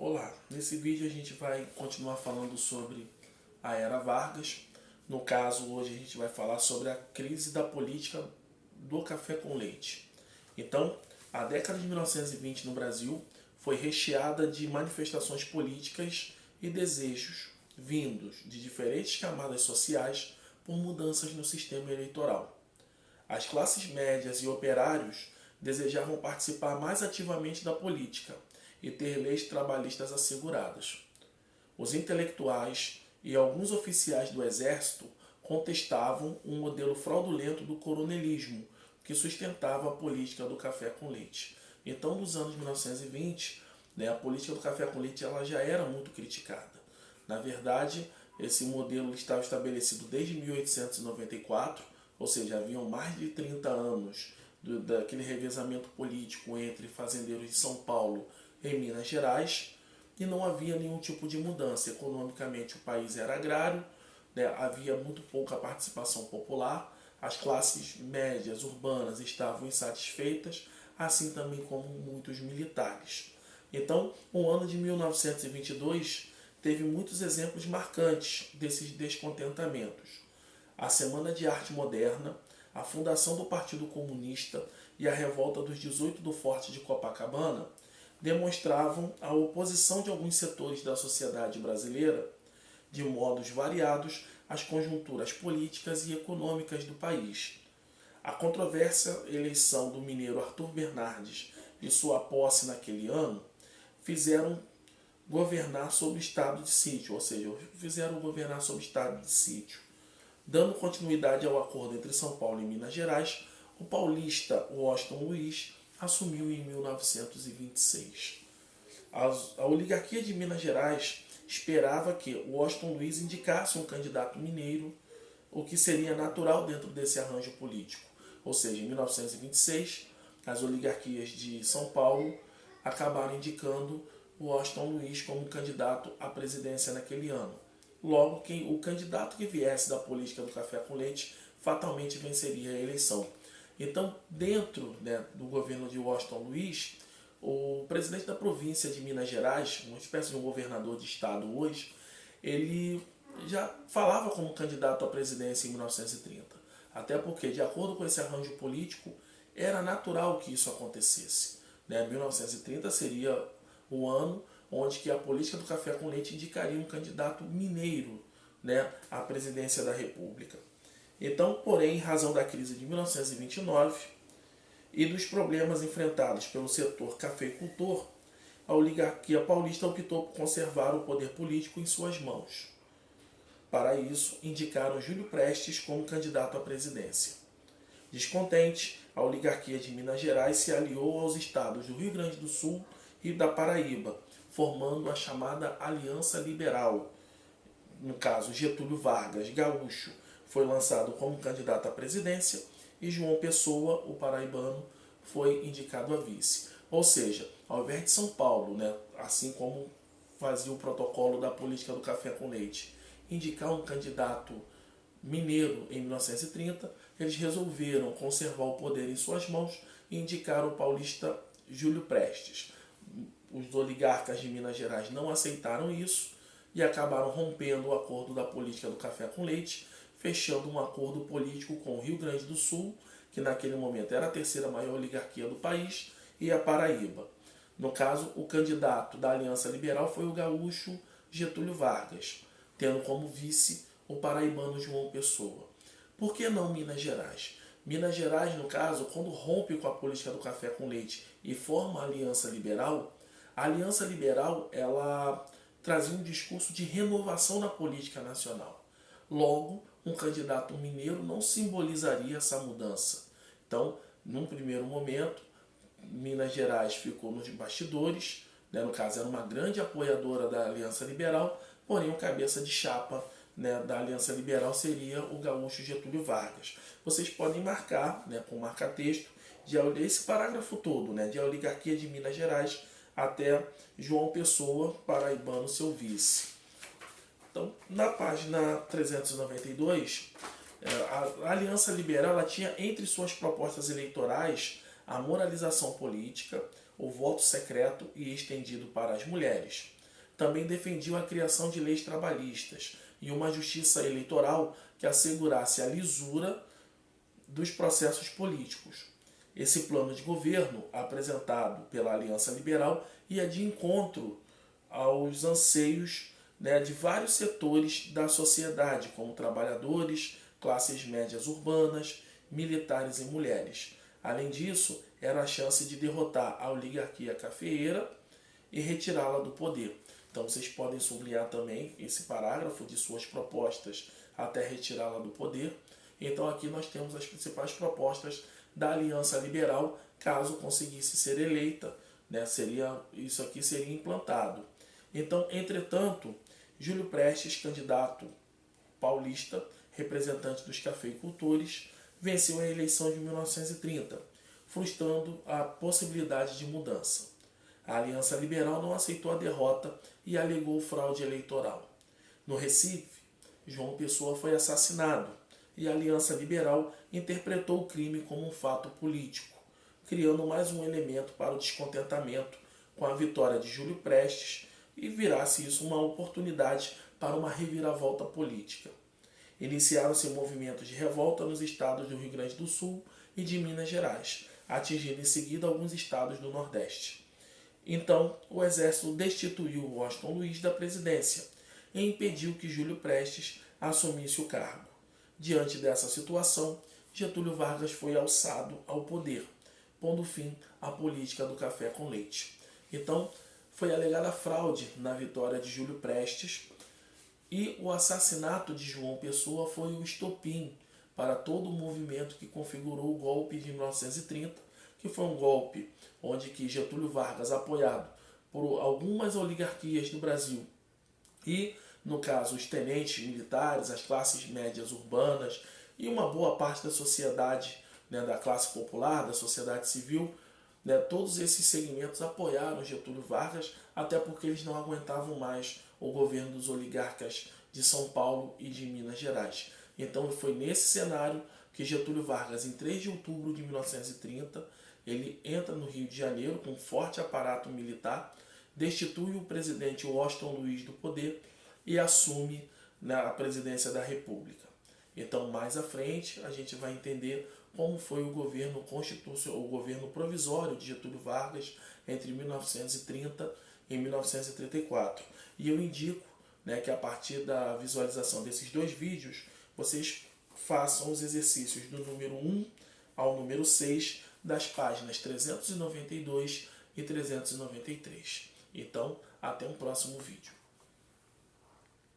Olá, nesse vídeo a gente vai continuar falando sobre a Era Vargas. No caso, hoje a gente vai falar sobre a crise da política do café com leite. Então, a década de 1920 no Brasil foi recheada de manifestações políticas e desejos vindos de diferentes camadas sociais por mudanças no sistema eleitoral. As classes médias e operários desejavam participar mais ativamente da política e ter leis trabalhistas asseguradas. Os intelectuais e alguns oficiais do exército contestavam um modelo fraudulento do coronelismo que sustentava a política do café com leite. Então, nos anos 1920, a política do café com leite ela já era muito criticada. Na verdade, esse modelo estava estabelecido desde 1894, ou seja, haviam mais de 30 anos daquele revezamento político entre fazendeiros de São Paulo e Minas Gerais, e não havia nenhum tipo de mudança. Economicamente o país era agrário, havia muito pouca participação popular, as classes médias urbanas estavam insatisfeitas, assim também como muitos militares. Então, o ano de 1922 teve muitos exemplos marcantes desses descontentamentos. A Semana de Arte Moderna, a fundação do Partido Comunista e a revolta dos 18 do Forte de Copacabana demonstravam a oposição de alguns setores da sociedade brasileira, de modos variados, às conjunturas políticas e econômicas do país. A controversa eleição do mineiro Arthur Bernardes e sua posse naquele ano fizeram governar sob estado de sítio, ou seja, fizeram governar sob estado de sítio. Dando continuidade ao acordo entre São Paulo e Minas Gerais, o paulista Washington Luiz assumiu em 1926. A oligarquia de Minas Gerais esperava que Washington Luiz indicasse um candidato mineiro, o que seria natural dentro desse arranjo político. Ou seja, em 1926, as oligarquias de São Paulo acabaram indicando Washington Luiz como candidato à presidência naquele ano. Logo, o candidato que viesse da política do café com leite fatalmente venceria a eleição. Então, dentro do governo de Washington Luiz, o presidente da província de Minas Gerais, uma espécie de um governador de estado hoje, ele já falava como candidato à presidência em 1930. Até porque, de acordo com esse arranjo político, era natural que isso acontecesse. 1930 seria o ano onde que a política do café com leite indicaria um candidato mineiro à presidência da República. Então, porém, em razão da crise de 1929 e dos problemas enfrentados pelo setor cafeicultor, a oligarquia paulista optou por conservar o poder político em suas mãos. Para isso, indicaram Júlio Prestes como candidato à presidência. Descontente, a oligarquia de Minas Gerais se aliou aos estados do Rio Grande do Sul e da Paraíba, formando a chamada Aliança Liberal. No caso, Getúlio Vargas, gaúcho, foi lançado como candidato à presidência e João Pessoa, o paraibano, foi indicado a vice. Ou seja, ao invés de São Paulo, assim como fazia o protocolo da política do café com leite, indicar um candidato mineiro em 1930, eles resolveram conservar o poder em suas mãos e indicaram o paulista Júlio Prestes. Os oligarcas de Minas Gerais não aceitaram isso e acabaram rompendo o acordo da política do café com leite, fechando um acordo político com o Rio Grande do Sul, que naquele momento era a terceira maior oligarquia do país, e a Paraíba. No caso, o candidato da Aliança Liberal foi o gaúcho Getúlio Vargas, tendo como vice o paraibano João Pessoa. Por que não Minas Gerais? Minas Gerais, no caso, quando rompe com a política do café com leite e forma a Aliança Liberal ela trazia um discurso de renovação na política nacional. Logo, um candidato mineiro não simbolizaria essa mudança. Então, num primeiro momento, Minas Gerais ficou nos bastidores, no caso era uma grande apoiadora da Aliança Liberal, porém o cabeça de chapa da Aliança Liberal seria o gaúcho Getúlio Vargas. Vocês podem marcar, com marca-texto, esse parágrafo todo, de a oligarquia de Minas Gerais até João Pessoa, paraibano, seu vice. Então, na página 392, a Aliança Liberal ela tinha entre suas propostas eleitorais a moralização política, o voto secreto e estendido para as mulheres. Também defendiam a criação de leis trabalhistas e uma justiça eleitoral que assegurasse a lisura dos processos políticos. Esse plano de governo, apresentado pela Aliança Liberal, ia de encontro aos anseios, de vários setores da sociedade, como trabalhadores, classes médias urbanas, militares e mulheres. Além disso, era a chance de derrotar a oligarquia cafeeira e retirá-la do poder. Então vocês podem sublinhar também esse parágrafo de suas propostas até retirá-la do poder. Então aqui nós temos as principais propostas da Aliança Liberal, caso conseguisse ser eleita, isso aqui seria implantado. Então, entretanto, Júlio Prestes, candidato paulista, representante dos cafeicultores, venceu a eleição de 1930, frustrando a possibilidade de mudança. A Aliança Liberal não aceitou a derrota e alegou fraude eleitoral. No Recife, João Pessoa foi assassinado e a Aliança Liberal interpretou o crime como um fato político, criando mais um elemento para o descontentamento com a vitória de Júlio Prestes e virasse isso uma oportunidade para uma reviravolta política. Iniciaram-se movimentos de revolta nos estados do Rio Grande do Sul e de Minas Gerais, atingindo em seguida alguns estados do Nordeste. Então, o exército destituiu Washington Luiz da presidência e impediu que Júlio Prestes assumisse o cargo. Diante dessa situação, Getúlio Vargas foi alçado ao poder, pondo fim à política do café com leite. Então, foi alegada fraude na vitória de Júlio Prestes e o assassinato de João Pessoa foi o estopim para todo o movimento que configurou o golpe de 1930, que foi um golpe onde que Getúlio Vargas, apoiado por algumas oligarquias do Brasil e, no caso, os tenentes militares, as classes médias urbanas e uma boa parte da sociedade, da classe popular, da sociedade civil, todos esses segmentos apoiaram Getúlio Vargas, até porque eles não aguentavam mais o governo dos oligarcas de São Paulo e de Minas Gerais. Então foi nesse cenário que Getúlio Vargas, em 3 de outubro de 1930, ele entra no Rio de Janeiro com um forte aparato militar, destitui o presidente Washington Luiz do poder e assume a presidência da República. Então, mais à frente, a gente vai entender como foi o governo constitucional, o governo provisório de Getúlio Vargas entre 1930 e 1934. E eu indico, que a partir da visualização desses 2 vídeos, vocês façam os exercícios do número 1 ao número 6 das páginas 392 e 393. Então, até um próximo vídeo.